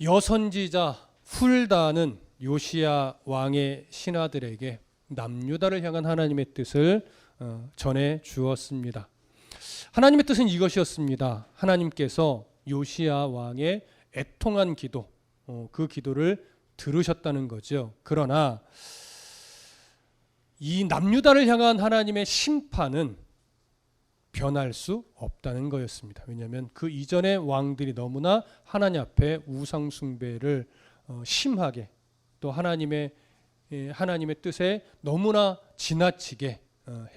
여선지자 훌다는 요시야 왕의 신하들에게 남유다를 향한 하나님의 뜻을 전해 주었습니다. 하나님의 뜻은 이것이었습니다. 하나님께서 요시야 왕의 애통한 기도, 그 기도를 들으셨다는 거죠. 그러나 이 남유다를 향한 하나님의 심판은 변할 수 없다는 거였습니다. 왜냐하면 그 이전의 왕들이 너무나 하나님 앞에 우상 숭배를 심하게 또 하나님의 뜻에 너무나 지나치게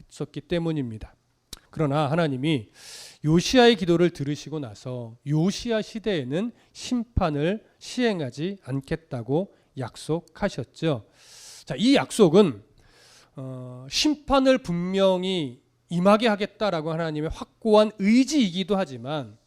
했었기 때문입니다. 그러나 하나님이 요시야의 기도를 들으시고 나서 요시야 시대에는 심판을 시행하지 않겠다고 약속하셨죠. 자, 이 약속은 심판을 분명히 임하게 하겠다라고 하나님의 확고한 의지이기도 하지만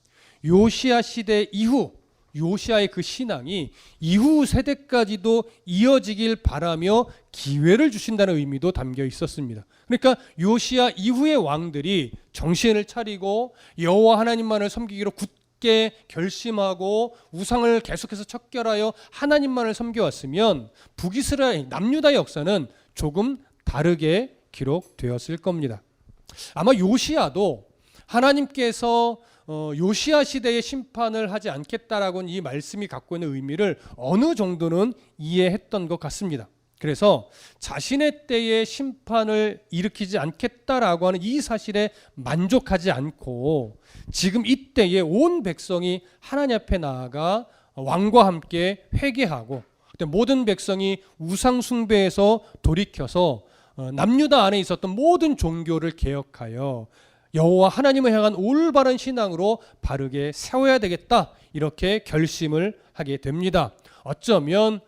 요시야 시대 이후 요시야의 그 신앙이 이후 세대까지도 이어지길 바라며 기회를 주신다는 의미도 담겨 있었습니다. 그러니까 요시야 이후의 왕들이 정신을 차리고 여호와 하나님만을 섬기기로 굳게 결심하고 우상을 계속해서 척결하여 하나님만을 섬겨왔으면 북이스라엘 남유다의 역사는 조금 다르게 기록되었을 겁니다. 아마 요시야도 하나님께서 요시야 시대의 심판을 하지 않겠다라고는 이 말씀이 갖고 있는 의미를 어느 정도는 이해했던 것 같습니다. 그래서 자신의 때에 심판을 일으키지 않겠다라고 하는 이 사실에 만족하지 않고 지금 이 때에 온 백성이 하나님 앞에 나아가 왕과 함께 회개하고 모든 백성이 우상 숭배에서 돌이켜서 남유다 안에 있었던 모든 종교를 개혁하여 여호와 하나님을 향한 올바른 신앙으로 바르게 세워야 되겠다, 이렇게 결심을 하게 됩니다. 어쩌면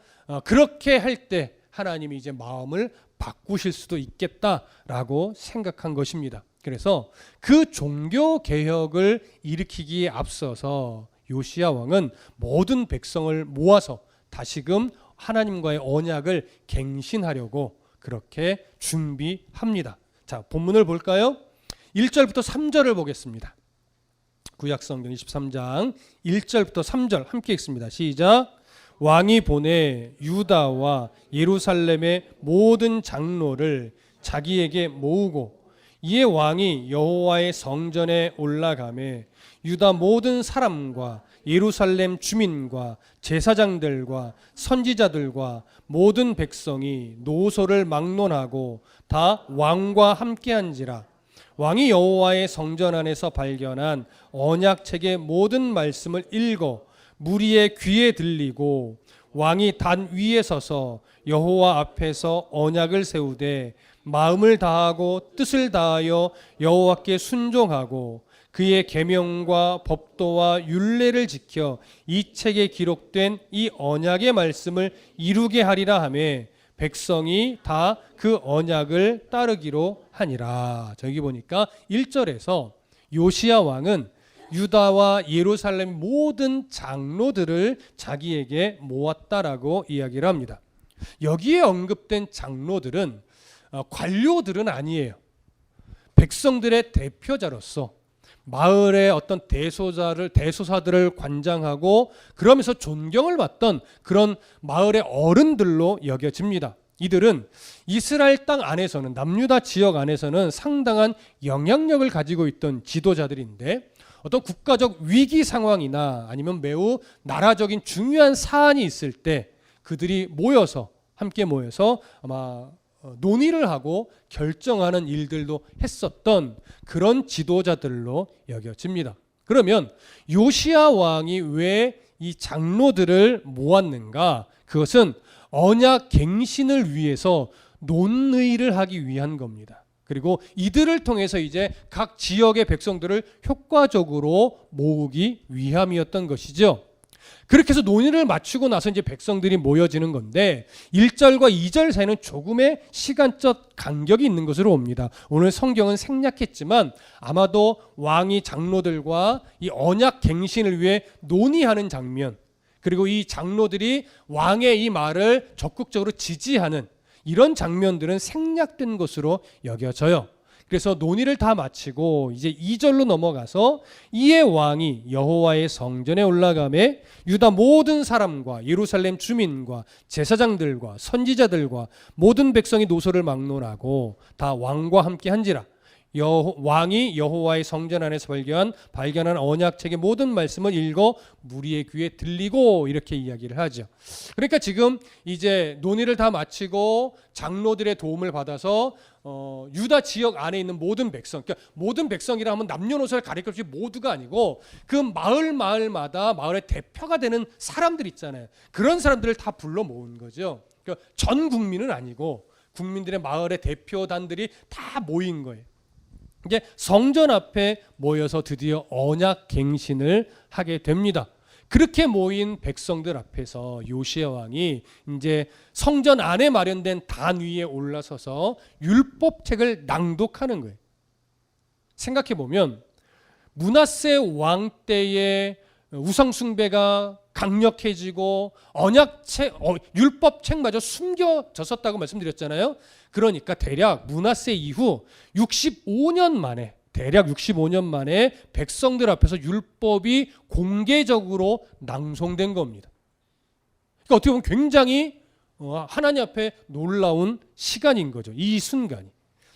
그렇게 할 때 하나님이 이제 마음을 바꾸실 수도 있겠다라고 생각한 것입니다. 그래서 그 종교 개혁을 일으키기에 앞서서 요시야 왕은 모든 백성을 모아서 다시금 하나님과의 언약을 갱신하려고 그렇게 준비합니다. 자, 본문을 볼까요? 1절부터 3절을 보겠습니다. 구약성경 23장 1절부터 3절 함께 읽습니다. 시작. 왕이 보내 유다와 예루살렘의 모든 장로를 자기에게 모으고 이에 왕이 여호와의 성전에 올라가매 유다 모든 사람과 예루살렘 주민과 제사장들과 선지자들과 모든 백성이 노소를 막론하고 다 왕과 함께한지라. 왕이 여호와의 성전 안에서 발견한 언약책의 모든 말씀을 읽어 무리의 귀에 들리고 왕이 단 위에 서서 여호와 앞에서 언약을 세우되 마음을 다하고 뜻을 다하여 여호와께 순종하고 그의 계명과 법도와 율례를 지켜 이 책에 기록된 이 언약의 말씀을 이루게 하리라 하며 백성이 다 그 언약을 따르기로 하니라. 저기 보니까 1절에서 요시야 왕은 유다와 예루살렘 모든 장로들을 자기에게 모았다라고 이야기를 합니다. 여기에 언급된 장로들은 관료들은 아니에요. 백성들의 대표자로서 마을의 어떤 대소사들을 관장하고 그러면서 존경을 받던 그런 마을의 어른들로 여겨집니다. 이들은 이스라엘 땅 안에서는 남유다 지역 안에서는 상당한 영향력을 가지고 있던 지도자들인데 어떤 국가적 위기 상황이나 아니면 매우 나라적인 중요한 사안이 있을 때 그들이 함께 모여서 아마 논의를 하고 결정하는 일들도 했었던 그런 지도자들로 여겨집니다. 그러면 요시야 왕이 왜 이 장로들을 모았는가? 그것은 언약 갱신을 위해서 논의를 하기 위한 겁니다. 그리고 이들을 통해서 이제 각 지역의 백성들을 효과적으로 모으기 위함이었던 것이죠. 그렇게 해서 논의를 마치고 나서 이제 백성들이 모여지는 건데 1절과 2절 사이는 조금의 시간적 간격이 있는 것으로 봅니다. 오늘 성경은 생략했지만 아마도 왕이 장로들과 이 언약 갱신을 위해 논의하는 장면, 그리고 이 장로들이 왕의 이 말을 적극적으로 지지하는 이런 장면들은 생략된 것으로 여겨져요. 그래서 논의를 다 마치고 이제 2절로 넘어가서 이에 왕이 여호와의 성전에 올라가매 유다 모든 사람과 예루살렘 주민과 제사장들과 선지자들과 모든 백성이 노소를 막론하고 다 왕과 함께 한지라. 왕이 여호와의 성전 안에서 발견한 언약책의 모든 말씀을 읽어 무리의 귀에 들리고 이렇게 이야기를 하죠. 그러니까 지금 이제 논의를 다 마치고 장로들의 도움을 받아서 유다 지역 안에 있는 모든 백성, 그러니까 모든 백성이라 하면 남녀노소를 가릴 것이 모두가 아니고 그 마을마다 마을의 대표가 되는 사람들 있잖아요. 그런 사람들을 다 불러 모은 거죠. 그러니까 전 국민은 아니고 국민들의 마을의 대표단들이 다 모인 거예요. 이제 성전 앞에 모여서 드디어 언약 갱신을 하게 됩니다. 그렇게 모인 백성들 앞에서 요시야 왕이 이제 성전 안에 마련된 단 위에 올라서서 율법책을 낭독하는 거예요. 생각해 보면 므낫세 왕 때의 우상 숭배가 강력해지고 언약책, 율법책마저 숨겨졌었다고 말씀드렸잖아요. 그러니까 대략 므낫세 이후 65년 만에 백성들 앞에서 율법이 공개적으로 낭송된 겁니다. 그러니까 어떻게 보면 굉장히 하나님 앞에 놀라운 시간인 거죠. 이 순간이.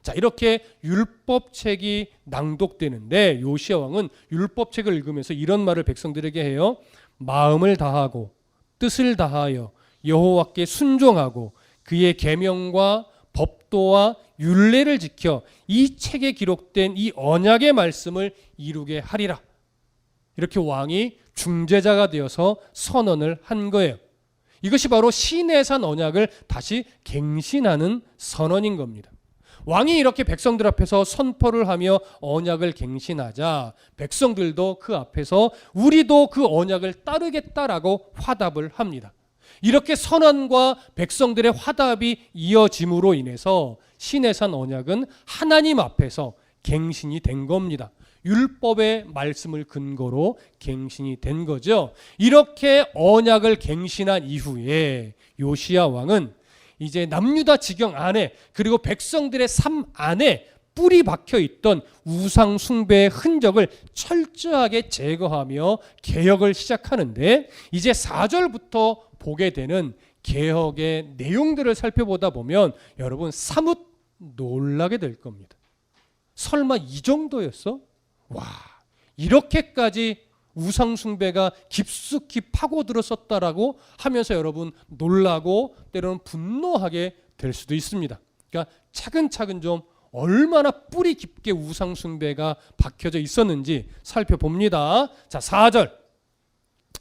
자, 이렇게 율법책이 낭독되는데 요시야 왕은 율법책을 읽으면서 이런 말을 백성들에게 해요. 마음을 다하고 뜻을 다하여 여호와께 순종하고 그의 계명과 법도와 율례를 지켜 이 책에 기록된 이 언약의 말씀을 이루게 하리라. 이렇게 왕이 중재자가 되어서 선언을 한 거예요. 이것이 바로 시내산 언약을 다시 갱신하는 선언인 겁니다. 왕이 이렇게 백성들 앞에서 선포를 하며 언약을 갱신하자 백성들도 그 앞에서 우리도 그 언약을 따르겠다라고 화답을 합니다. 이렇게 선언과 백성들의 화답이 이어짐으로 인해서 시내산 언약은 하나님 앞에서 갱신이 된 겁니다. 율법의 말씀을 근거로 갱신이 된 거죠. 이렇게 언약을 갱신한 이후에 요시야 왕은 이제 남유다 지경 안에 그리고 백성들의 삶 안에 뿌리 박혀 있던 우상 숭배의 흔적을 철저하게 제거하며 개혁을 시작하는데 이제 4절부터 보게 되는 개혁의 내용들을 살펴보다 보면 여러분 사뭇 놀라게 될 겁니다. 설마 이 정도였어? 와, 이렇게까지 우상 숭배가 깊숙이 파고들었었다라고 하면서 여러분 놀라고 때로는 분노하게 될 수도 있습니다. 그러니까 차근차근 좀 얼마나 뿌리 깊게 우상 숭배가 박혀져 있었는지 살펴봅니다. 자, 4절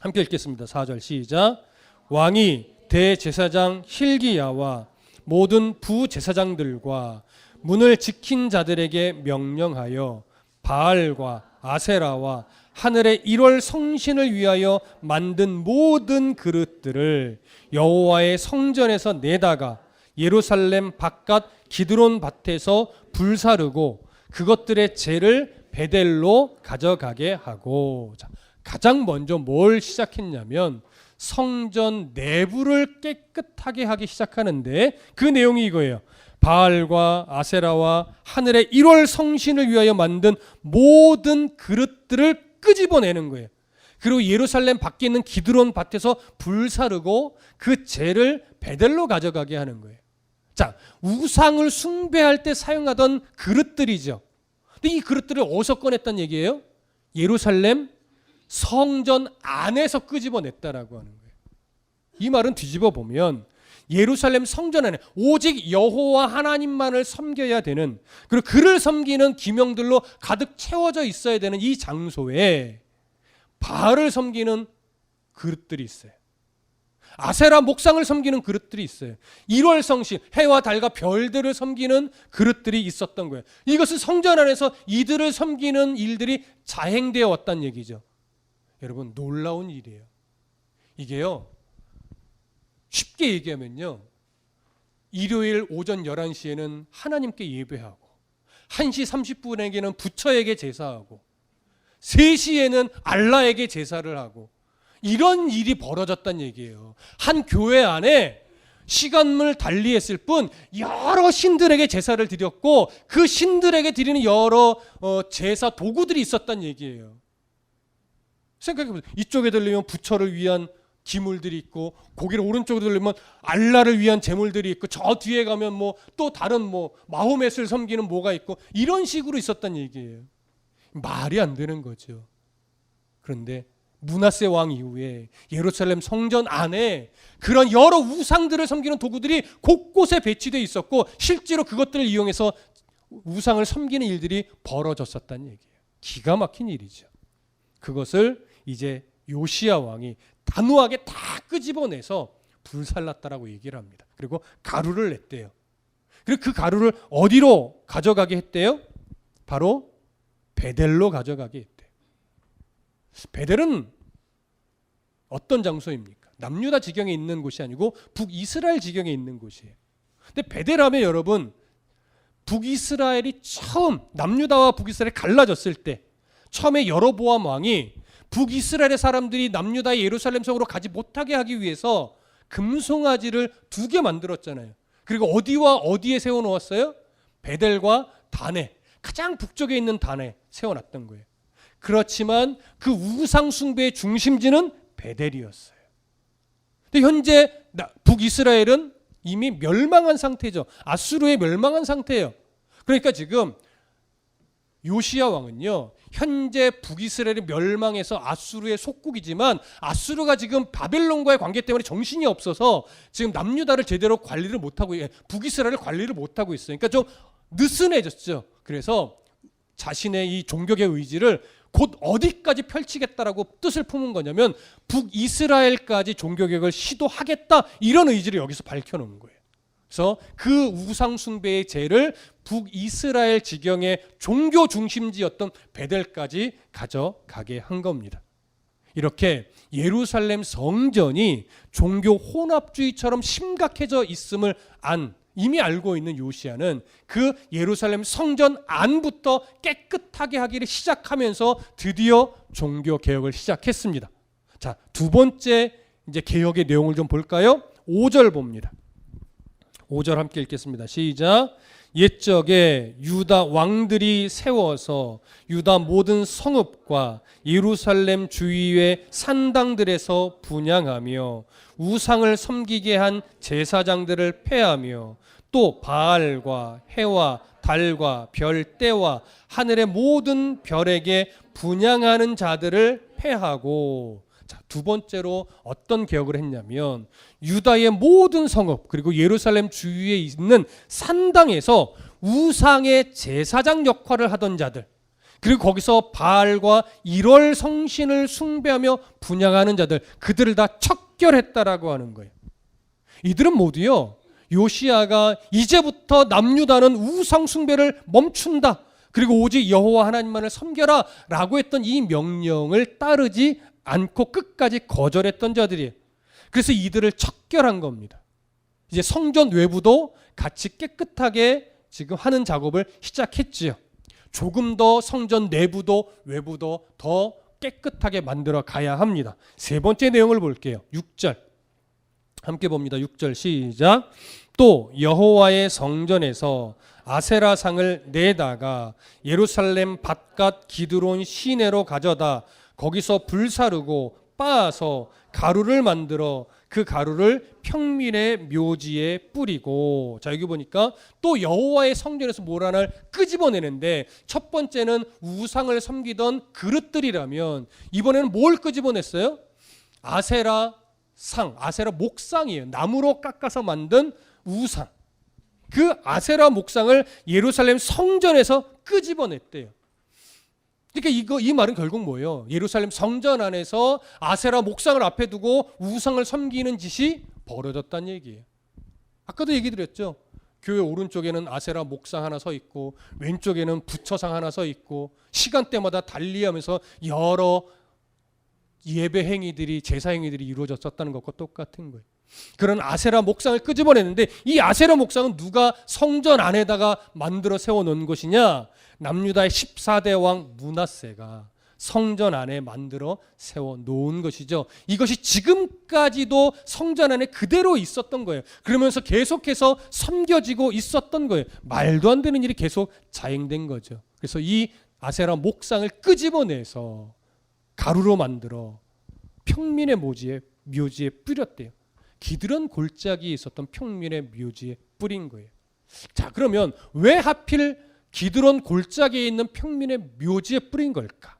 함께 읽겠습니다. 4절 시작. 왕이 대제사장 hil기야와 모든 부제사장들과 문을 지킨 자들에게 명령하여 바알과 아세라와 하늘의 1월 성신을 위하여 만든 모든 그릇들을 여호와의 성전에서 내다가 예루살렘 바깥 기드론 밭에서 불사르고 그것들의 재를 베델로 가져가게 하고. 자, 가장 먼저 뭘 시작했냐면 성전 내부를 깨끗하게 하기 시작하는데 그 내용이 이거예요. 바알과 아세라와 하늘의 1월 성신을 위하여 만든 모든 그릇들을 끄집어내는 거예요. 그리고 예루살렘 밖에 있는 기드론 밭에서 불사르고 그 재를 베델로 가져가게 하는 거예요. 자, 우상을 숭배할 때 사용하던 그릇들이죠. 근데 이 그릇들을 어디서 꺼냈다는 얘기예요? 예루살렘 성전 안에서 끄집어냈다라고 하는 거예요. 이 말은 뒤집어 보면 예루살렘 성전 안에 오직 여호와 하나님만을 섬겨야 되는, 그리고 그를 섬기는 기명들로 가득 채워져 있어야 되는 이 장소에 바알을 섬기는 그릇들이 있어요. 아세라 목상을 섬기는 그릇들이 있어요. 1월 성신, 해와 달과 별들을 섬기는 그릇들이 있었던 거예요. 이것은 성전 안에서 이들을 섬기는 일들이 자행되어 왔다는 얘기죠. 여러분, 놀라운 일이에요. 이게요, 쉽게 얘기하면요, 일요일 오전 11시에는 하나님께 예배하고 1시 30분에게는 부처에게 제사하고 3시에는 알라에게 제사를 하고 이런 일이 벌어졌다는 얘기예요. 한 교회 안에 시간을 달리했을 뿐 여러 신들에게 제사를 드렸고 그 신들에게 드리는 여러 제사 도구들이 있었단 얘기예요. 생각해보세요. 이쪽에 들리면 부처를 위한 기물들이 있고 고기를 오른쪽으로 들리면 알라를 위한 제물들이 있고 저 뒤에 가면 뭐 또 다른 뭐 마호멧을 섬기는 뭐가 있고 이런 식으로 있었단 얘기예요. 말이 안 되는 거죠. 그런데 므낫세 왕 이후에 예루살렘 성전 안에 그런 여러 우상들을 섬기는 도구들이 곳곳에 배치되어 있었고 실제로 그것들을 이용해서 우상을 섬기는 일들이 벌어졌었다는 얘기예요. 기가 막힌 일이죠. 그것을 이제 요시야 왕이 단호하게 다 끄집어내서 불살랐다라고 얘기를 합니다. 그리고 가루를 냈대요. 그리고 그 가루를 어디로 가져가게 했대요? 바로 베델로 가져가게 했대요. 베델은 어떤 장소입니까? 남유다 지경에 있는 곳이 아니고 북이스라엘 지경에 있는 곳이에요. 근데 베델하면 여러분 북이스라엘이 처음 남유다와 북이스라엘이 갈라졌을 때 처음에 여로보암 왕이 북이스라엘의 사람들이 남유다의 예루살렘 성으로 가지 못하게 하기 위해서 금송아지를 2개 만들었잖아요. 그리고 어디와 어디에 세워놓았어요? 베델과 단에, 가장 북쪽에 있는 단에 세워놨던 거예요. 그렇지만 그 우상 숭배의 중심지는 베델이었어요. 근데 현재 북이스라엘은 이미 멸망한 상태죠. 아수르에 멸망한 상태예요. 그러니까 지금 요시야 왕은요, 현재 북이스라엘이 멸망해서 아수르의 속국이지만 아수르가 지금 바벨론과의 관계 때문에 정신이 없어서 지금 남유다를 제대로 관리를 못하고, 북이스라엘을 관리를 못하고 있어요. 그러니까 좀 느슨해졌죠. 그래서 자신의 이 종교의 의지를 곧 어디까지 펼치겠다라고 뜻을 품은 거냐면 북이스라엘까지 종교개혁을 시도하겠다, 이런 의지를 여기서 밝혀놓은 거예요. 그래서 그 우상 숭배의 죄를 북이스라엘 지경의 종교 중심지였던 베델까지 가져가게 한 겁니다. 이렇게 예루살렘 성전이 종교 혼합주의처럼 심각해져 있음을 이미 알고 있는 요시야는 그 예루살렘 성전 안부터 깨끗하게 하기를 시작하면서 드디어 종교 개혁을 시작했습니다. 자, 두 번째 이제 개혁의 내용을 좀 볼까요? 5절 봅니다. 5절 함께 읽겠습니다. 시작. 옛적에 유다 왕들이 세워서 유다 모든 성읍과 예루살렘 주위의 산당들에서 분향하며 우상을 섬기게 한 제사장들을 폐하며 또 바알과 해와 달과 별대와 하늘의 모든 별에게 분향하는 자들을 폐하고, 자, 두 번째로 어떤 개혁을 했냐면 유다의 모든 성읍 그리고 예루살렘 주위에 있는 산당에서 우상의 제사장 역할을 하던 자들, 그리고 거기서 바알과 일월 성신을 숭배하며 분향하는 자들, 그들을 다 척결했다라고 하는 거예요. 이들은 모두요, 요시야가 이제부터 남유다는 우상 숭배를 멈춘다, 그리고 오직 여호와 하나님만을 섬겨라 라고 했던 이 명령을 따르지 않고 끝까지 거절했던 자들이에요. 그래서 이들을 척결한 겁니다. 이제 성전 외부도 같이 깨끗하게 지금 하는 작업을 시작했지요. 조금 더 성전 내부도 외부도 더 깨끗하게 만들어 가야 합니다. 세 번째 내용을 볼게요. 6절 함께 봅니다. 6절 시작. 또 여호와의 성전에서 아세라상을 내다가 예루살렘 밭갓 기드론 시내로 가져다 거기서 불사르고 빻아서 가루를 만들어 그 가루를 평민의 묘지에 뿌리고. 자, 여기 보니까 또 여호와의 성전에서 뭘 하나를 끄집어내는데, 첫 번째는 우상을 섬기던 그릇들이라면 이번에는 뭘 끄집어냈어요? 아세라 상, 아세라 목상이에요. 나무로 깎아서 만든 우상. 그 아세라 목상을 예루살렘 성전에서 끄집어냈대요. 그러니까 이 말은 결국 뭐예요? 예루살렘 성전 안에서 아세라 목상을 앞에 두고 우상을 섬기는 짓이 벌어졌다는 얘기예요. 아까도 얘기 드렸죠. 교회 오른쪽에는 아세라 목상 하나 서 있고 왼쪽에는 부처상 하나 서 있고 시간대마다 달리하면서 여러 예배 행위들이, 제사 행위들이 이루어졌었다는 것과 똑같은 거예요. 그런 아세라 목상을 끄집어냈는데 이 아세라 목상은 누가 성전 안에다가 만들어 세워놓은 것이냐? 남유다의 14대 왕 므낫세가 성전 안에 만들어 세워 놓은 것이죠. 이것이 지금까지도 성전 안에 그대로 있었던 거예요. 그러면서 계속해서 섬겨지고 있었던 거예요. 말도 안 되는 일이 계속 자행된 거죠. 그래서 이 아세라 목상을 끄집어내서 가루로 만들어 평민의 묘지에 뿌렸대요. 기드론 골짜기에 있었던 평민의 묘지에 뿌린 거예요. 자, 그러면 왜 하필 기드론 골짜기에 있는 평민의 묘지에 뿌린 걸까?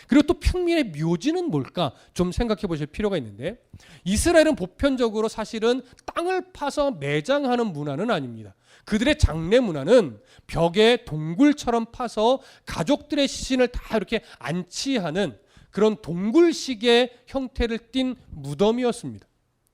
그리고 또 평민의 묘지는 뭘까? 좀 생각해 보실 필요가 있는데, 이스라엘은 보편적으로 사실은 땅을 파서 매장하는 문화는 아닙니다. 그들의 장례 문화는 벽에 동굴처럼 파서 가족들의 시신을 다 이렇게 안치하는 그런 동굴식의 형태를 띤 무덤이었습니다.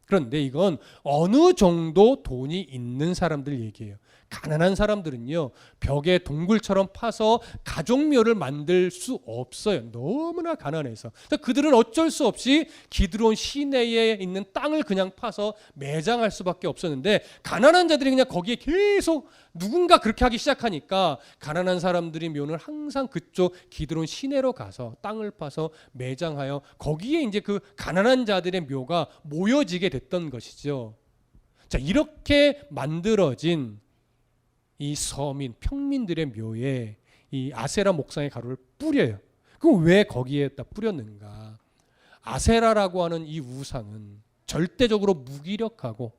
그런데 이건 어느 정도 돈이 있는 사람들 얘기예요. 가난한 사람들은요, 벽에 동굴처럼 파서 가족묘를 만들 수 없어요. 너무나 가난해서. 그들은 어쩔 수 없이 기드론 시내에 있는 땅을 그냥 파서 매장할 수밖에 없었는데, 가난한 자들이 그냥 거기에 계속 누군가 그렇게 하기 시작하니까 가난한 사람들이 묘는 항상 그쪽 기드론 시내로 가서 땅을 파서 매장하여 거기에 이제 그 가난한 자들의 묘가 모여지게 됐던 것이죠. 자, 이렇게 만들어진 이 서민, 평민들의 묘에 이 아세라 목상의 가루를 뿌려요. 그럼 왜 거기에다 뿌렸는가? 아세라라고 하는 이 우상은 절대적으로 무기력하고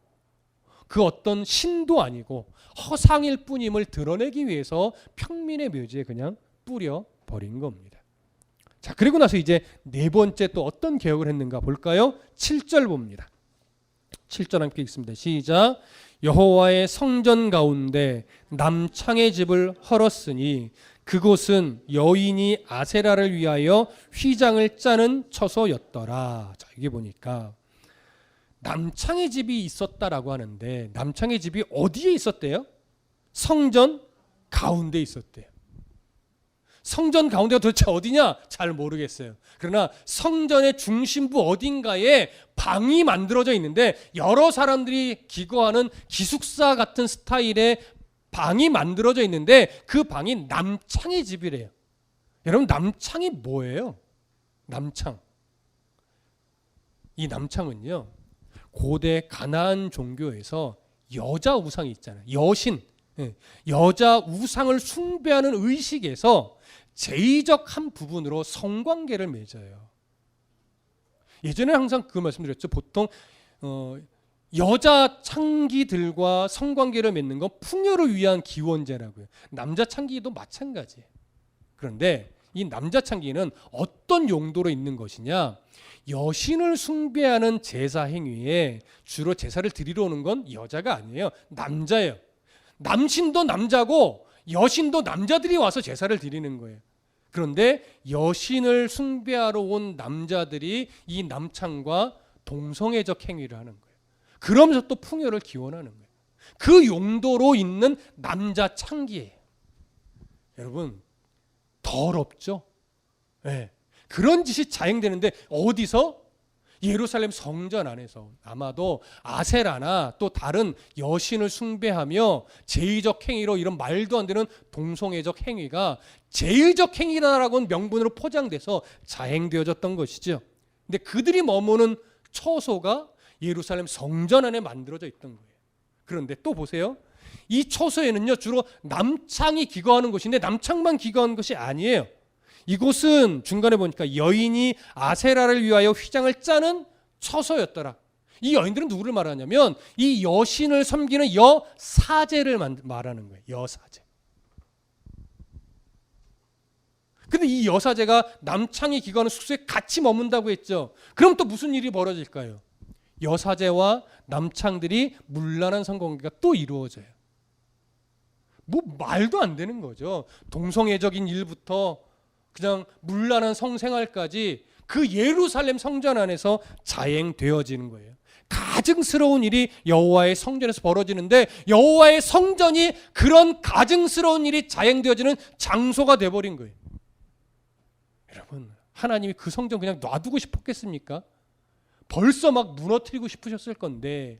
그 어떤 신도 아니고 허상일 뿐임을 드러내기 위해서 평민의 묘지에 그냥 뿌려버린 겁니다. 자, 그리고 나서 이제 네 번째 또 어떤 개혁을 했는가 볼까요? 7절 봅니다. 7절 함께 읽습니다. 시작. 여호와의 성전 가운데 남창의 집을 헐었으니 그곳은 여인이 아세라를 위하여 휘장을 짜는 처소였더라. 자, 여기 보니까 남창의 집이 있었다라고 하는데, 남창의 집이 어디에 있었대요? 성전 가운데 있었대요. 성전 가운데가 도대체 어디냐? 잘 모르겠어요. 그러나 성전의 중심부 어딘가에 방이 만들어져 있는데, 여러 사람들이 기거하는 기숙사 같은 스타일의 방이 만들어져 있는데, 그 방이 남창의 집이래요. 여러분, 남창이 뭐예요? 남창. 이 남창은요, 고대 가나안 종교에서 여자 우상이 있잖아요. 여신, 여자 우상을 숭배하는 의식에서 제의적 한 부분으로 성관계를 맺어요. 예전에 항상 그 말씀드렸죠. 보통 여자 창기들과 성관계를 맺는 건 풍요를 위한 기원제라고요. 남자 창기도 마찬가지예요. 그런데 이 남자 창기는 어떤 용도로 있는 것이냐? 여신을 숭배하는 제사 행위에 주로 제사를 드리러 오는 건 여자가 아니에요. 남자예요. 남신도 남자고 여신도 남자들이 와서 제사를 드리는 거예요. 그런데 여신을 숭배하러 온 남자들이 이 남창과 동성애적 행위를 하는 거예요. 그러면서 또 풍요를 기원하는 거예요. 그 용도로 있는 남자 창기예요. 여러분, 더럽죠? 네. 그런 짓이 자행되는데 어디서? 예루살렘 성전 안에서. 아마도 아세라나 또 다른 여신을 숭배하며 제의적 행위로 이런 말도 안 되는 동성애적 행위가 제의적 행위라고는 명분으로 포장돼서 자행되어졌던 것이죠. 근데 그들이 머무는 처소가 예루살렘 성전 안에 만들어져 있던 거예요. 그런데 또 보세요. 이 처소에는요, 주로 남창이 기거하는 곳인데 남창만 기거하는 것이 아니에요. 이곳은 중간에 보니까 여인이 아세라를 위하여 휘장을 짜는 처소였더라. 이 여인들은 누구를 말하냐면 이 여신을 섬기는 여사제를 말하는 거예요. 여사제. 근데 이 여사제가 남창이 기거하는 숙소에 같이 머문다고 했죠. 그럼 또 무슨 일이 벌어질까요? 여사제와 남창들이 문란한 성관계가 또 이루어져요. 뭐 말도 안 되는 거죠. 동성애적인 일부터 그냥 문란한 성생활까지 그 예루살렘 성전 안에서 자행되어지는 거예요. 가증스러운 일이 여호와의 성전에서 벌어지는데 여호와의 성전이 그런 가증스러운 일이 자행되어지는 장소가 돼버린 거예요. 여러분, 하나님이 그 성전 그냥 놔두고 싶었겠습니까? 벌써 막 무너뜨리고 싶으셨을 건데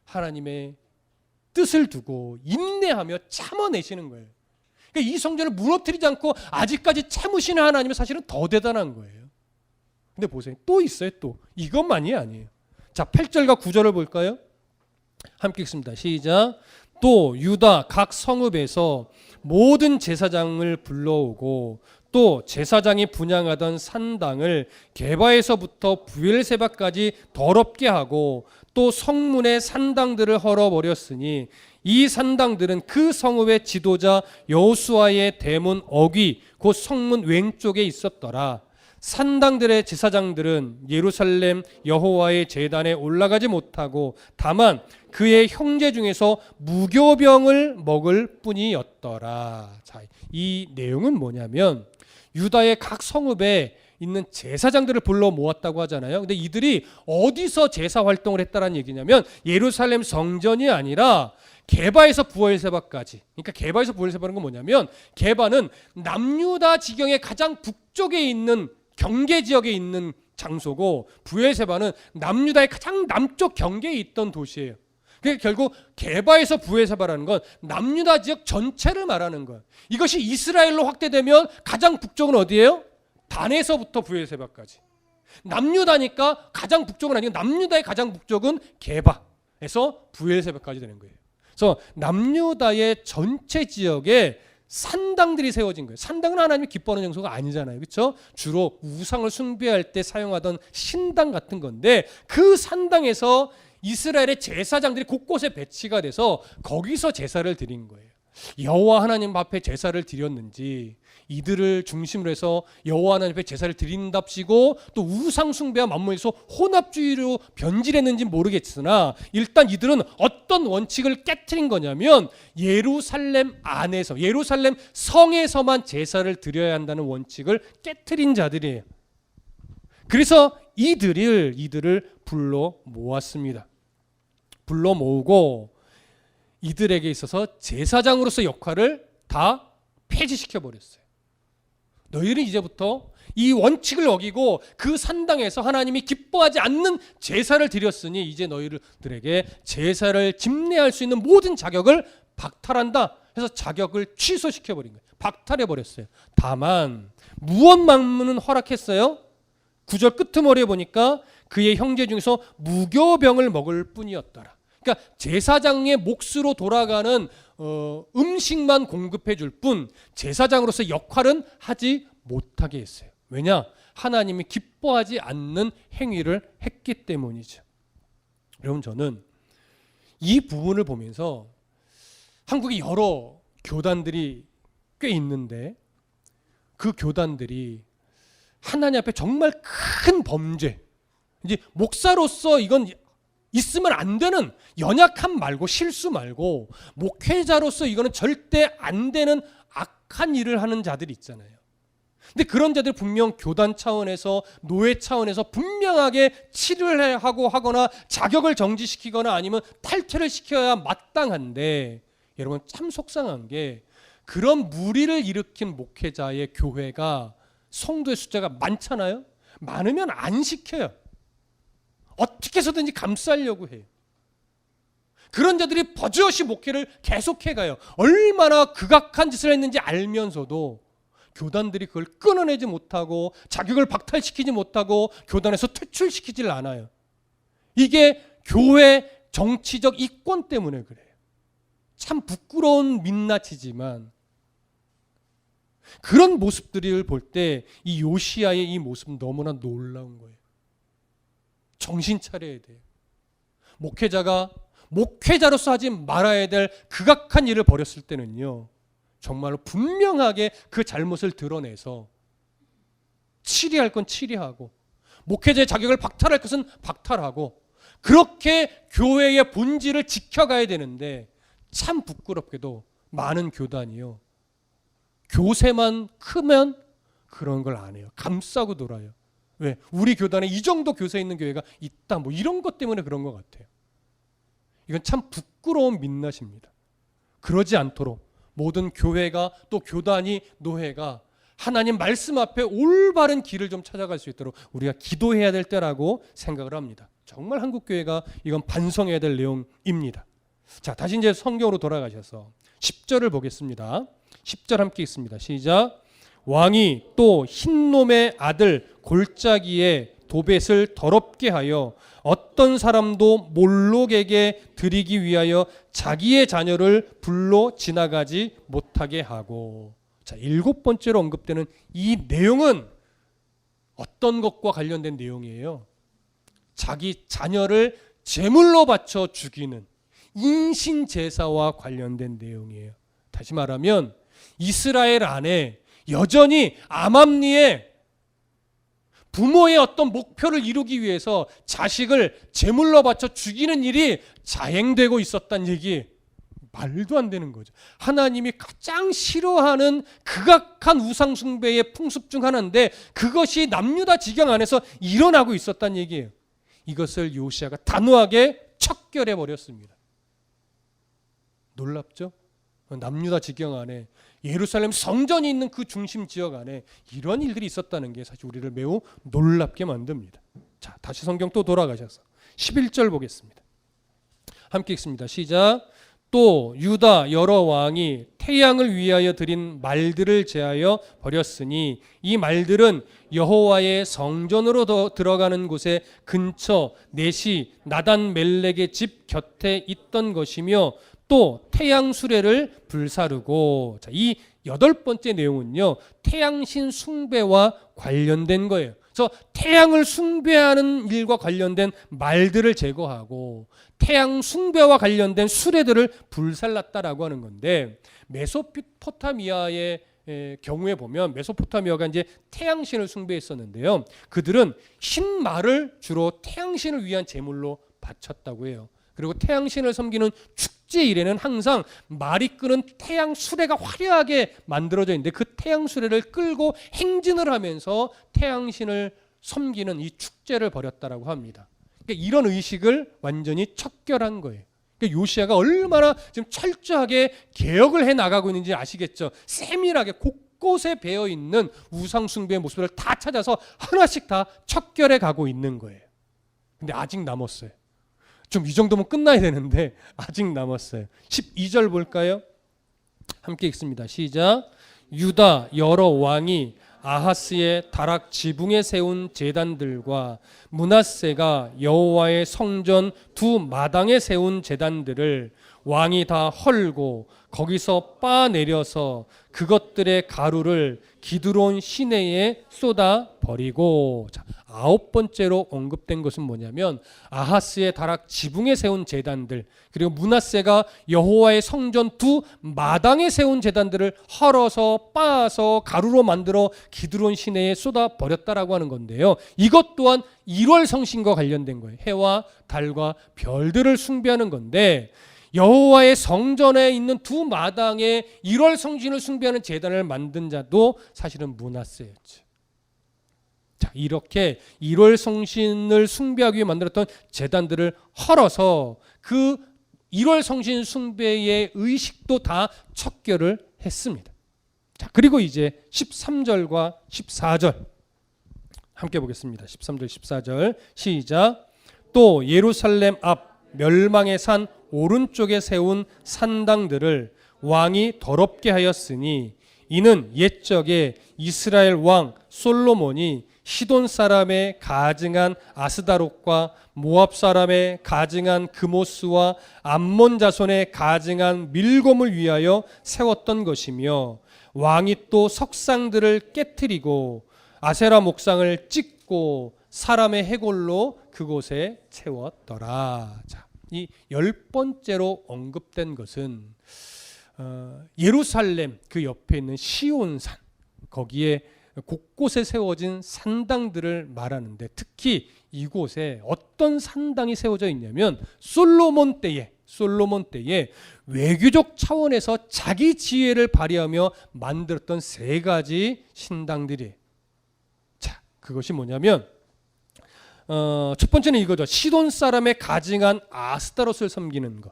하나님의 뜻을 두고 인내하며 참아내시는 거예요. 그러니까 이 성전을 무너뜨리지 않고 아직까지 참으시는 하나님은 사실은 더 대단한 거예요. 근데 보세요. 또 있어요. 또 이것만이 아니에요. 자, 8절과 9절을 볼까요? 함께 읽습니다. 시작. 또 유다 각 성읍에서 모든 제사장을 불러오고 또 제사장이 분향하던 산당을 게바에서부터 부엘세바까지 더럽게 하고 또 성문의 산당들을 헐어버렸으니 이 산당들은 그 성읍의 지도자 여호수아의 대문 어귀 곧 성문 왼쪽에 있었더라. 산당들의 제사장들은 예루살렘 여호와의 제단에 올라가지 못하고 다만 그의 형제 중에서 무교병을 먹을 뿐이었더라. 자, 이 내용은 뭐냐면 유다의 각 성읍에 있는 제사장들을 불러 모았다고 하잖아요. 근데 이들이 어디서 제사 활동을 했다라는 얘기냐면 예루살렘 성전이 아니라 게바에서 부엘세바까지. 그러니까 게바에서 부엘세바는 건 뭐냐면 게바는 남유다 지경의 가장 북쪽에 있는 경계 지역에 있는 장소고 부엘세바는 남유다의 가장 남쪽 경계에 있던 도시예요. 그러니까 결국 게바에서 부엘세바라는 건 남유다 지역 전체를 말하는 거예요. 이것이 이스라엘로 확대되면 가장 북쪽은 어디예요? 단에서부터 부엘세바까지. 남유다니까 가장 북쪽은 아니고 남유다의 가장 북쪽은 게바에서 부엘세바까지 되는 거예요. 그래서 남유다의 전체 지역에 산당들이 세워진 거예요. 산당은 하나님이 기뻐하는 장소가 아니잖아요. 그렇죠? 주로 우상을 숭배할 때 사용하던 신당 같은 건데 그 산당에서 이스라엘의 제사장들이 곳곳에 배치가 돼서 거기서 제사를 드린 거예요. 여호와 하나님 앞에 제사를 드렸는지 이들을 중심으로 해서 여호와 하나님 앞에 제사를 드린답시고 또 우상 숭배와 맞물려서 혼합주의로 변질했는지 모르겠으나 일단 이들은 어떤 원칙을 깨트린 거냐면 예루살렘 안에서 예루살렘 성에서만 제사를 드려야 한다는 원칙을 깨트린 자들이에요. 그래서 이들을 불러 모았습니다. 불러 모으고 이들에게 있어서 제사장으로서 역할을 다 폐지시켜 버렸어요. 너희는 이제부터 이 원칙을 어기고 그 산당에서 하나님이 기뻐하지 않는 제사를 드렸으니 이제 너희들에게 제사를 집례할 수 있는 모든 자격을 박탈한다 해서 자격을 취소시켜 버린 거예요. 박탈해 버렸어요. 다만 무엇만은 허락했어요? 9절 끄트머리에 보니까 그의 형제 중에서 무교병을 먹을 뿐이었더라. 그러니까 제사장의 몫으로 돌아가는 음식만 공급해 줄 뿐 제사장으로서 역할은 하지 못하게 했어요. 왜냐? 하나님이 기뻐하지 않는 행위를 했기 때문이죠. 여러분, 저는 이 부분을 보면서 한국에 여러 교단들이 꽤 있는데 그 교단들이 하나님 앞에 정말 큰 범죄, 이제 목사로서 이건 있으면 안 되는 연약함 말고 실수 말고 목회자로서 이거는 절대 안 되는 악한 일을 하는 자들이 있잖아요. 근데 그런 자들 분명 교단 차원에서 노예 차원에서 분명하게 치료를 하거나 자격을 정지시키거나 아니면 탈퇴를 시켜야 마땅한데 여러분 참 속상한 게 그런 무리를 일으킨 목회자의 교회가 성도의 숫자가 많잖아요. 많으면 안 시켜요. 어떻게 해서든지 감싸려고 해요. 그런 자들이 버젓이 목회를 계속해가요. 얼마나 극악한 짓을 했는지 알면서도 교단들이 그걸 끊어내지 못하고 자격을 박탈시키지 못하고 교단에서 퇴출시키질 않아요. 이게 교회 정치적 이권 때문에 그래요. 참 부끄러운 민낯이지만 그런 모습들을 볼 때 이 요시야의 이 모습은 너무나 놀라운 거예요. 정신 차려야 돼요. 목회자가 목회자로서 하지 말아야 될 극악한 일을 벌였을 때는요, 정말로 분명하게 그 잘못을 드러내서 치리할 건 치리하고 목회자의 자격을 박탈할 것은 박탈하고 그렇게 교회의 본질을 지켜가야 되는데 참 부끄럽게도 많은 교단이요, 교세만 크면 그런 걸 안 해요. 감싸고 놀아요. 왜? 우리 교단에 이 정도 교세 있는 교회가 있다, 뭐 이런 것 때문에 그런 것 같아요. 이건 참 부끄러운 민낯입니다. 그러지 않도록 모든 교회가 또 교단이 노회가 하나님 말씀 앞에 올바른 길을 좀 찾아갈 수 있도록 우리가 기도해야 될 때라고 생각을 합니다. 정말 한국교회가 이건 반성해야 될 내용입니다. 자, 다시 이제 성경으로 돌아가셔서 10절을 보겠습니다. 10절 함께 읽습니다. 시작. 왕이 또 흰놈의 아들 골짜기에 도벳을 더럽게 하여 어떤 사람도 몰록에게 드리기 위하여 자기의 자녀를 불로 지나가지 못하게 하고. 자, 7번째로 언급되는 이 내용은 어떤 것과 관련된 내용이에요? 자기 자녀를 제물로 바쳐 죽이는 인신 제사와 관련된 내용이에요. 다시 말하면 이스라엘 안에 여전히 암암리에 부모의 어떤 목표를 이루기 위해서 자식을 제물로 바쳐 죽이는 일이 자행되고 있었단 얘기. 말도 안 되는 거죠. 하나님이 가장 싫어하는 극악한 우상숭배의 풍습 중 하나인데 그것이 남유다 지경 안에서 일어나고 있었단 얘기예요. 이것을 요시야가 단호하게 척결해 버렸습니다. 놀랍죠? 남유다 지경 안에 예루살렘 성전이 있는 그 중심 지역 안에 이런 일들이 있었다는 게 사실 우리를 매우 놀랍게 만듭니다. 자, 다시 성경 또 돌아가셔서 11절 보겠습니다. 함께 읽습니다. 시작. 또 유다 여러 왕이 태양을 위하여 드린 말들을 제하여 버렸으니 이 말들은 여호와의 성전으로 들어가는 곳에 근처 넷이 나단 멜렉의 집 곁에 있던 것이며 또 태양 수레를 불사르고. 자, 이 8번째 내용은요, 태양신 숭배와 관련된 거예요. 그래서 태양을 숭배하는 일과 관련된 말들을 제거하고 태양 숭배와 관련된 수레들을 불살랐다라고 하는 건데, 메소포타미아의 경우에 보면 메소포타미아가 이제 태양신을 숭배했었는데요. 그들은 흰 말을 주로 태양신을 위한 제물로 바쳤다고 해요. 그리고 태양신을 섬기는 축제일에는 항상 말이 끄는 태양 수레가 화려하게 만들어져 있는데 그 태양 수레를 끌고 행진을 하면서 태양신을 섬기는 이 축제를 벌였다라고 합니다. 그러니까 이런 의식을 완전히 척결한 거예요. 그러니까 요시야가 얼마나 지금 철저하게 개혁을 해 나가고 있는지 아시겠죠? 세밀하게 곳곳에 배어 있는 우상 숭배의 모습을 다 찾아서 하나씩 다 척결해 가고 있는 거예요. 근데 아직 남았어요. 좀 이 정도면 끝나야 되는데 아직 남았어요. 12절 볼까요? 함께 읽습니다. 시작. 유다 여러 왕이 아하스의 다락 지붕에 세운 제단들과 므낫세가 여호와의 성전 두 마당에 세운 제단들을 왕이 다 헐고 거기서 빠내려서 그것들의 가루를 기드론 시내에 쏟아 버리고. 자, 9번째로 언급된 것은 뭐냐면 아하스의 다락 지붕에 세운 제단들, 그리고 므낫세가 여호와의 성전 두 마당에 세운 제단들을 헐어서 빻아서 가루로 만들어 기드론 시내에 쏟아 버렸다라고 하는 건데요. 이것 또한 1월 성신과 관련된 거예요. 해와 달과 별들을 숭배하는 건데, 여호와의 성전에 있는 두 마당에 1월 성신을 숭배하는 제단을 만든 자도 사실은 므낫세였죠. 자, 이렇게 1월 성신을 숭배하기 위해 만들었던 제단들을 헐어서 그 1월 성신 숭배의 의식도 다 척결을 했습니다. 자, 그리고 이제 13절과 14절 함께 보겠습니다. 13절 14절 시작. 또 예루살렘 앞 멸망의 산 오른쪽에 세운 산당들을 왕이 더럽게 하였으니 이는 옛적에 이스라엘 왕 솔로몬이 시돈 사람의 가증한 아스다롯과 모압 사람의 가증한 그모스와 암몬 자손의 가증한 밀곰을 위하여 세웠던 것이며, 왕이 또 석상들을 깨트리고 아세라 목상을 찍고 사람의 해골로 그곳에 채웠더라. 자, 이 10번째로 언급된 것은 예루살렘 그 옆에 있는 시온산, 거기에 곳곳에 세워진 산당들을 말하는데, 특히 이곳에 어떤 산당이 세워져 있냐면 솔로몬 때에 외교적 차원에서 자기 지혜를 발휘하며 만들었던 3가지 신당들이에요. 자, 그것이 뭐냐면 첫 번째는 이거죠. 시돈 사람의 가증한 아스타롯을 섬기는 것,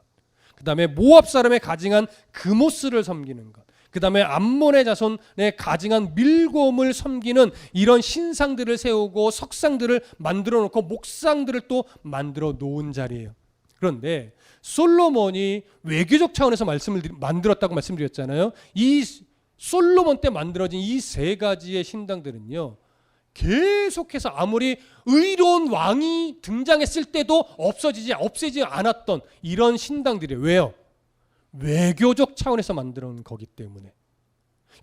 그 다음에 모압 사람의 가증한 그모스를 섬기는 것, 그 다음에 암몬의 자손의 가증한 밀곰을 섬기는 이런 신상들을 세우고 석상들을 만들어 놓고 목상들을 또 만들어 놓은 자리예요. 그런데 솔로몬이 외교적 차원에서 만들었다고 말씀드렸잖아요. 이 솔로몬 때 만들어진 이 세 가지의 신당들은요, 계속해서 아무리 의로운 왕이 등장했을 때도 없애지 않았던 이런 신당들이에요. 왜요? 외교적 차원에서 만들어 놓은 거기 때문에.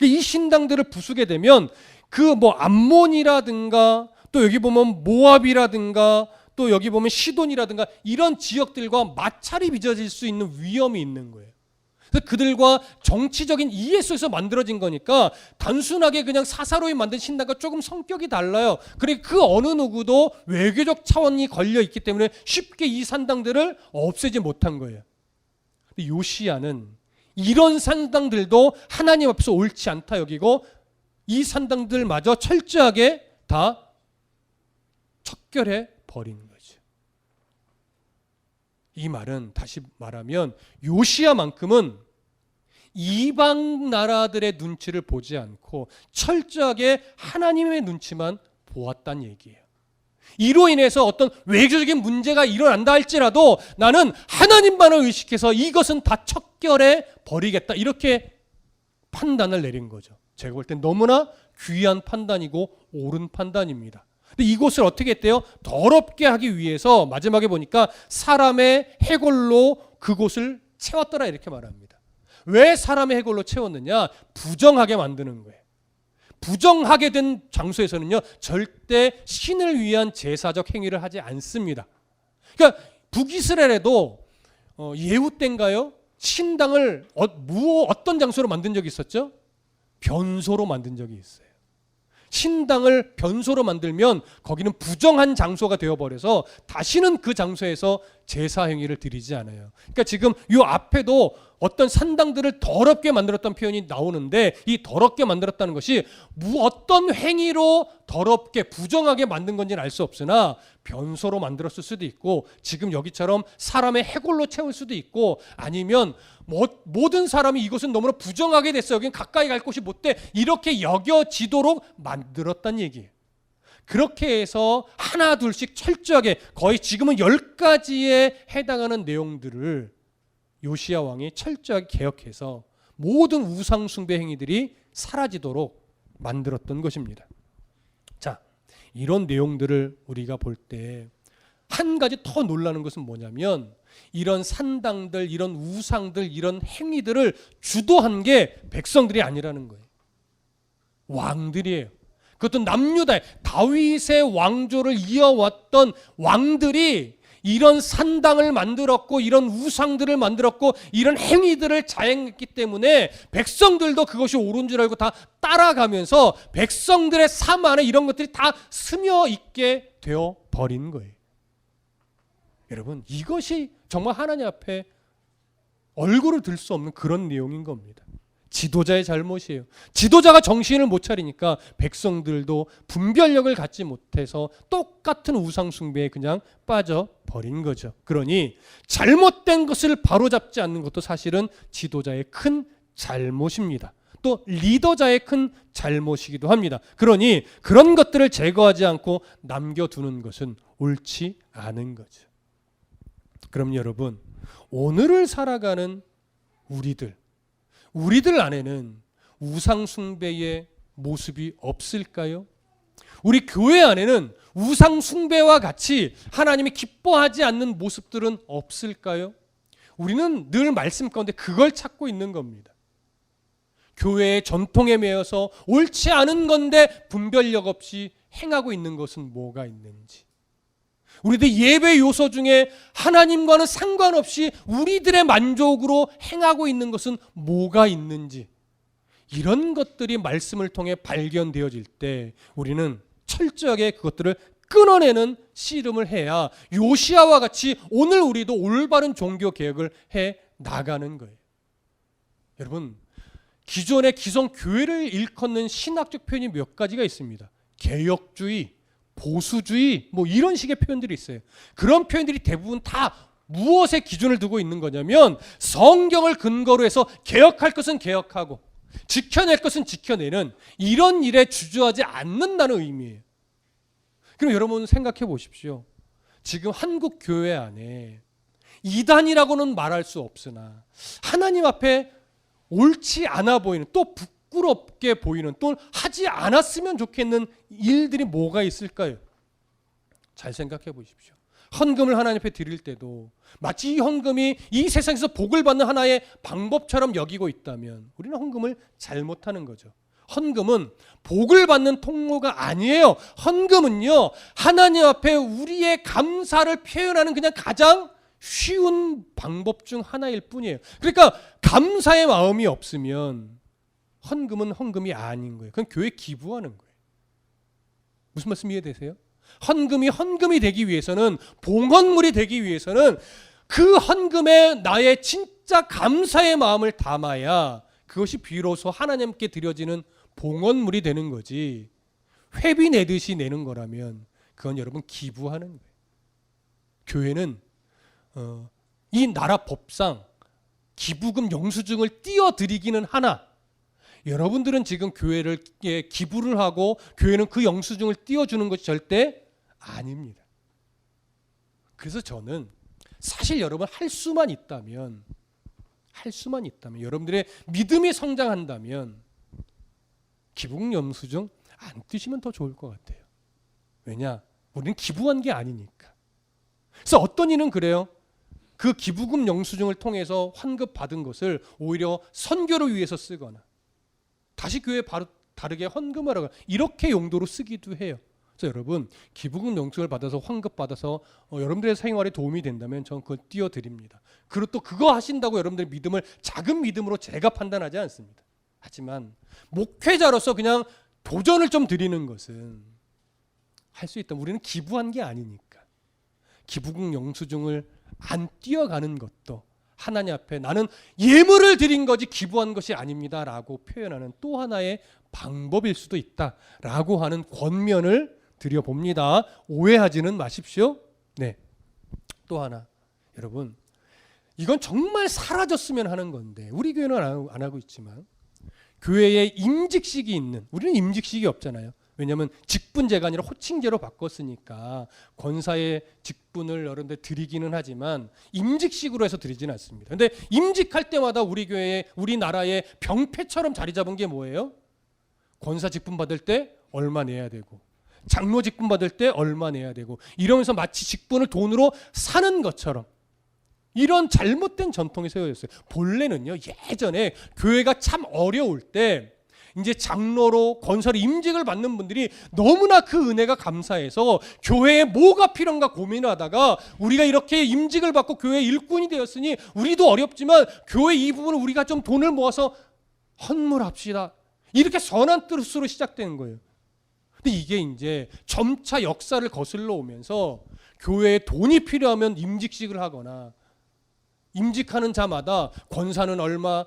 이 신당들을 부수게 되면 그 암몬이라든가 또 여기 보면 모압이라든가 또 여기 보면 시돈이라든가 이런 지역들과 마찰이 빚어질 수 있는 위험이 있는 거예요. 그래서 그들과 정치적인 이해 속에서 만들어진 거니까 단순하게 그냥 사사로이 만든 신당과 조금 성격이 달라요. 그러니까 그 어느 누구도 외교적 차원이 걸려 있기 때문에 쉽게 이 산당들을 없애지 못한 거예요. 근데 요시야는 이런 산당들도 하나님 앞에서 옳지 않다 여기고 이 산당들마저 철저하게 다 척결해 버린 거죠. 이 말은 다시 말하면 요시야만큼은 이방 나라들의 눈치를 보지 않고 철저하게 하나님의 눈치만 보았다는 얘기예요. 이로 인해서 어떤 외교적인 문제가 일어난다 할지라도 나는 하나님만을 의식해서 이것은 다 척결해 버리겠다 이렇게 판단을 내린 거죠. 제가 볼 땐 너무나 귀한 판단이고 옳은 판단입니다. 근데 이곳을 어떻게 했대요? 더럽게 하기 위해서 마지막에 보니까 사람의 해골로 그곳을 채웠더라 이렇게 말합니다. 왜 사람의 해골로 채웠느냐? 부정하게 만드는 거예요. 부정하게 된 장소에서는요 절대 신을 위한 제사적 행위를 하지 않습니다. 그러니까 북이스라엘에도 예후 때인가요? 신당을 어떤 장소로 만든 적이 있었죠? 변소로 만든 적이 있어요. 신당을 변소로 만들면 거기는 부정한 장소가 되어버려서 다시는 그 장소에서 제사 행위를 드리지 않아요. 그러니까 지금 이 앞에도 어떤 산당들을 더럽게 만들었다는 표현이 나오는데 이 더럽게 만들었다는 것이 어떤 행위로 더럽게 부정하게 만든 건지는 알 수 없으나 변소로 만들었을 수도 있고 지금 여기처럼 사람의 해골로 채울 수도 있고 아니면 모든 사람이 이것은 너무나 부정하게 됐어 여긴 가까이 갈 곳이 못 돼 이렇게 여겨지도록 만들었다는 얘기예요. 그렇게 해서 하나 둘씩 철저하게 거의 지금은 10가지에 해당하는 내용들을 요시야 왕이 철저하게 개혁해서 모든 우상 숭배 행위들이 사라지도록 만들었던 것입니다. 자, 이런 내용들을 우리가 볼 때 한 가지 더 놀라는 것은 뭐냐면 이런 산당들, 이런 우상들, 이런 행위들을 주도한 게 백성들이 아니라는 거예요. 왕들이에요. 그것도 남유다의 다윗의 왕조를 이어왔던 왕들이 이런 산당을 만들었고 이런 우상들을 만들었고 이런 행위들을 자행했기 때문에 백성들도 그것이 옳은 줄 알고 다 따라가면서 백성들의 삶 안에 이런 것들이 다 스며 있게 되어 버린 거예요. 여러분 이것이 정말 하나님 앞에 얼굴을 들 수 없는 그런 내용인 겁니다. 지도자의 잘못이에요. 지도자가 정신을 못 차리니까 백성들도 분별력을 갖지 못해서 똑같은 우상 숭배에 그냥 빠져버린 거죠. 그러니 잘못된 것을 바로잡지 않는 것도 사실은 지도자의 큰 잘못입니다. 또 리더자의 큰 잘못이기도 합니다. 그러니 그런 것들을 제거하지 않고 남겨두는 것은 옳지 않은 거죠. 그럼 여러분 오늘을 살아가는 우리들 안에는 우상 숭배의 모습이 없을까요? 우리 교회 안에는 우상 숭배와 같이 하나님이 기뻐하지 않는 모습들은 없을까요? 우리는 늘 말씀 가운데 그걸 찾고 있는 겁니다. 교회의 전통에 매여서 옳지 않은 건데 분별력 없이 행하고 있는 것은 뭐가 있는지, 우리들 예배 요소 중에 하나님과는 상관없이 우리들의 만족으로 행하고 있는 것은 뭐가 있는지, 이런 것들이 말씀을 통해 발견되어질 때 우리는 철저하게 그것들을 끊어내는 씨름을 해야 요시야와 같이 오늘 우리도 올바른 종교 개혁을 해 나가는 거예요. 여러분 기존의 기성 교회를 일컫는 신학적 표현이 몇 가지가 있습니다. 개혁주의, 보수주의 이런 식의 표현들이 있어요. 그런 표현들이 대부분 다 무엇에 기준을 두고 있는 거냐면 성경을 근거로 해서 개혁할 것은 개혁하고 지켜낼 것은 지켜내는 이런 일에 주저하지 않는다는 의미예요. 그럼 여러분 생각해 보십시오. 지금 한국 교회 안에 이단이라고는 말할 수 없으나 하나님 앞에 옳지 않아 보이는, 또 부끄럽게 보이는, 또 하지 않았으면 좋겠는 일들이 뭐가 있을까요? 잘 생각해 보십시오. 헌금을 하나님 앞에 드릴 때도 마치 이 헌금이 이 세상에서 복을 받는 하나의 방법처럼 여기고 있다면 우리는 헌금을 잘못하는 거죠. 헌금은 복을 받는 통로가 아니에요. 헌금은요, 하나님 앞에 우리의 감사를 표현하는 그냥 가장 쉬운 방법 중 하나일 뿐이에요. 그러니까 감사의 마음이 없으면 헌금은 헌금이 아닌 거예요. 그건 교회 기부하는 거예요. 무슨 말씀 이해되세요? 헌금이 헌금이 되기 위해서는, 봉헌물이 되기 위해서는 그 헌금에 나의 진짜 감사의 마음을 담아야 그것이 비로소 하나님께 드려지는 봉헌물이 되는 거지, 회비 내듯이 내는 거라면 그건 여러분 기부하는 거예요. 교회는 이 나라 법상 기부금 영수증을 띄어드리기는 하나, 여러분들은 지금 교회를 기부를 하고 교회는 그 영수증을 띄워주는 것이 절대 아닙니다. 그래서 저는 사실 여러분 할 수만 있다면 여러분들의 믿음이 성장한다면 기부금 영수증 안 띄시면 더 좋을 것 같아요. 왜냐? 우리는 기부한 게 아니니까. 그래서 어떤 이는 그래요. 그 기부금 영수증을 통해서 환급 받은 것을 오히려 선교를 위해서 쓰거나 다시 교회에 바로 다르게 헌금을 하거나 이렇게 용도로 쓰기도 해요. 그래서 여러분 기부금 영수증을 받아서 환급 받아서 여러분들의 생활에 도움이 된다면 저는 그걸 띄워드립니다. 그리고 또 그거 하신다고 여러분들의 믿음을 작은 믿음으로 제가 판단하지 않습니다. 하지만 목회자로서 그냥 도전을 좀 드리는 것은 할 수 있다. 우리는 기부한 게 아니니까. 기부금 영수증을 안 띄어가는 것도 하나님 앞에 나는 예물을 드린 거지 기부한 것이 아닙니다 라고 표현하는 또 하나의 방법일 수도 있다라고 하는 권면을 드려봅니다. 오해하지는 마십시오. 네. 또 하나, 여러분 이건 정말 사라졌으면 하는 건데 우리 교회는 안 하고 있지만 교회에 임직식이 있는, 우리는 임직식이 없잖아요. 왜냐하면 직분제가 아니라 호칭제로 바꿨으니까 권사의 직분을 여러분들 드리기는 하지만 임직식으로 해서 드리지는 않습니다. 그런데 임직할 때마다 우리 교회에, 우리나라의 병폐처럼 자리 잡은 게 뭐예요? 권사 직분 받을 때 얼마 내야 되고 장로 직분 받을 때 얼마 내야 되고 이러면서 마치 직분을 돈으로 사는 것처럼 이런 잘못된 전통이 세워졌어요. 본래는요, 예전에 교회가 참 어려울 때 이제 장로로 권사로 임직을 받는 분들이 너무나 그 은혜가 감사해서 교회에 뭐가 필요한가 고민하다가 우리가 이렇게 임직을 받고 교회 일꾼이 되었으니 우리도 어렵지만 교회 이 부분을 우리가 좀 돈을 모아서 헌물합시다. 이렇게 선한 뜻으로 시작되는 거예요. 근데 이게 이제 점차 역사를 거슬러 오면서 교회에 돈이 필요하면 임직식을 하거나 임직하는 자마다 권사는 얼마,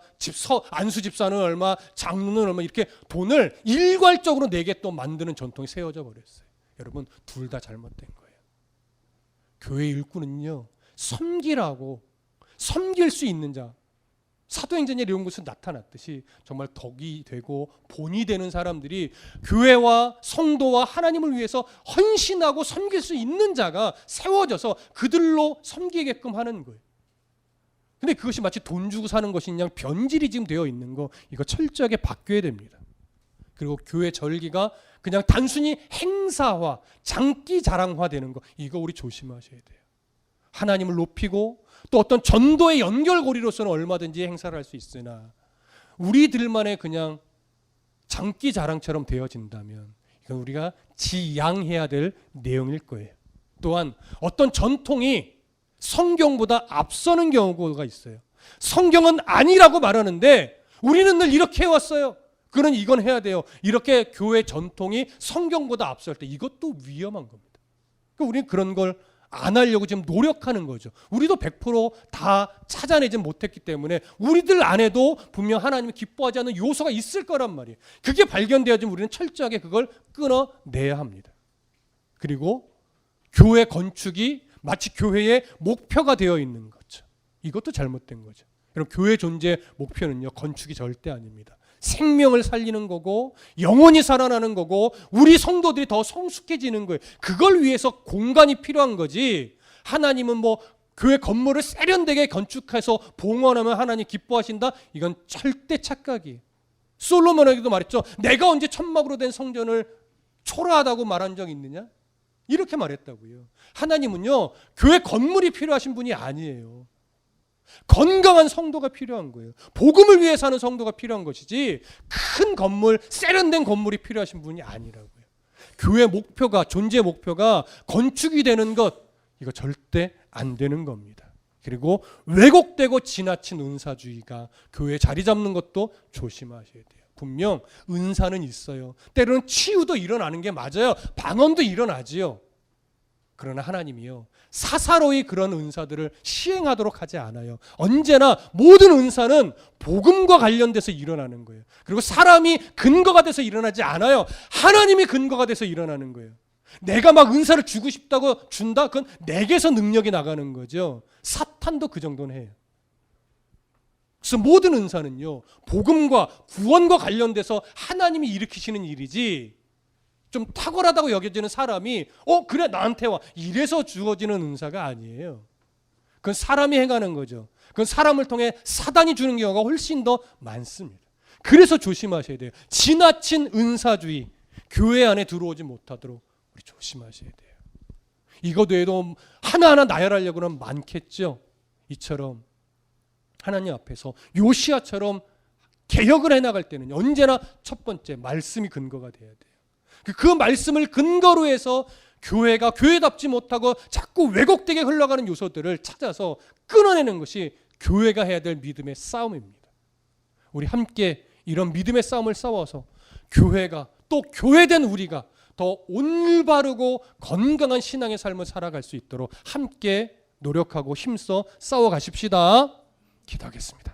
안수 집사는 얼마, 장로는 얼마 이렇게 돈을 일괄적으로 내게 또 만드는 전통이 세워져 버렸어요. 여러분 둘 다 잘못된 거예요. 교회 일꾼은요 섬기라고, 섬길 수 있는 자, 사도행전에 이런 것은 나타났듯이 정말 덕이 되고 본이 되는 사람들이 교회와 성도와 하나님을 위해서 헌신하고 섬길 수 있는 자가 세워져서 그들로 섬기게끔 하는 거예요. 근데 그것이 마치 돈 주고 사는 것인 양 변질이 지금 되어 있는 거, 이거 철저하게 바뀌어야 됩니다. 그리고 교회 절기가 그냥 단순히 행사화, 장기 자랑화 되는 거, 이거 우리 조심하셔야 돼요. 하나님을 높이고 또 어떤 전도의 연결고리로서는 얼마든지 행사를 할 수 있으나 우리들만의 그냥 장기 자랑처럼 되어진다면 이건 우리가 지양해야 될 내용일 거예요. 또한 어떤 전통이 성경보다 앞서는 경우가 있어요. 성경은 아니라고 말하는데 우리는 늘 이렇게 해왔어요. 그는 이건 해야 돼요. 이렇게 교회 전통이 성경보다 앞설 때 이것도 위험한 겁니다. 그러니까 우리는 그런 걸 안 하려고 지금 노력하는 거죠. 우리도 100% 찾아내지 못했기 때문에 우리들 안에도 분명 하나님이 기뻐하지 않는 요소가 있을 거란 말이에요. 그게 발견되어지면 우리는 철저하게 그걸 끊어내야 합니다. 그리고 교회 건축이 마치 교회의 목표가 되어 있는 거죠. 이것도 잘못된 거죠. 여러분 교회 존재의 목표는요 건축이 절대 아닙니다. 생명을 살리는 거고 영혼이 살아나는 거고 우리 성도들이 더 성숙해지는 거예요. 그걸 위해서 공간이 필요한 거지. 하나님은 뭐 교회 건물을 세련되게 건축해서 봉헌하면 하나님 기뻐하신다? 이건 절대 착각이에요. 솔로몬에게도 말했죠. 내가 언제 천막으로 된 성전을 초라하다고 말한 적 있느냐? 이렇게 말했다고요. 하나님은요, 교회 건물이 필요하신 분이 아니에요. 건강한 성도가 필요한 거예요. 복음을 위해 사는 성도가 필요한 것이지 큰 건물, 세련된 건물이 필요하신 분이 아니라고요. 교회 목표가, 존재 목표가 건축이 되는 것, 이거 절대 안 되는 겁니다. 그리고 왜곡되고 지나친 은사주의가 교회에 자리 잡는 것도 조심하셔야 돼요. 분명 은사는 있어요. 때로는 치유도 일어나는 게 맞아요. 방언도 일어나지요. 그러나 하나님이요, 사사로이 그런 은사들을 시행하도록 하지 않아요. 언제나 모든 은사는 복음과 관련돼서 일어나는 거예요. 그리고 사람이 근거가 돼서 일어나지 않아요. 하나님이 근거가 돼서 일어나는 거예요. 내가 막 은사를 주고 싶다고 준다? 그건 내게서 능력이 나가는 거죠. 사탄도 그 정도는 해요. 그래서 모든 은사는요, 복음과 구원과 관련돼서 하나님이 일으키시는 일이지, 좀 탁월하다고 여겨지는 사람이 그래 나한테 와 이래서 주어지는 은사가 아니에요. 그건 사람이 행하는 거죠. 그건 사람을 통해 사단이 주는 경우가 훨씬 더 많습니다. 그래서 조심하셔야 돼요. 지나친 은사주의, 교회 안에 들어오지 못하도록 우리 조심하셔야 돼요. 이것 외에도 하나하나 나열하려고는 많겠죠. 이처럼 하나님 앞에서 요시야처럼 개혁을 해나갈 때는 언제나 첫 번째 말씀이 근거가 돼야 돼요. 그 말씀을 근거로 해서 교회가 교회답지 못하고 자꾸 왜곡되게 흘러가는 요소들을 찾아서 끊어내는 것이 교회가 해야 될 믿음의 싸움입니다. 우리 함께 이런 믿음의 싸움을 싸워서 교회가, 또 교회된 우리가 더 올바르고 건강한 신앙의 삶을 살아갈 수 있도록 함께 노력하고 힘써 싸워 가십시다. 기도하겠습니다.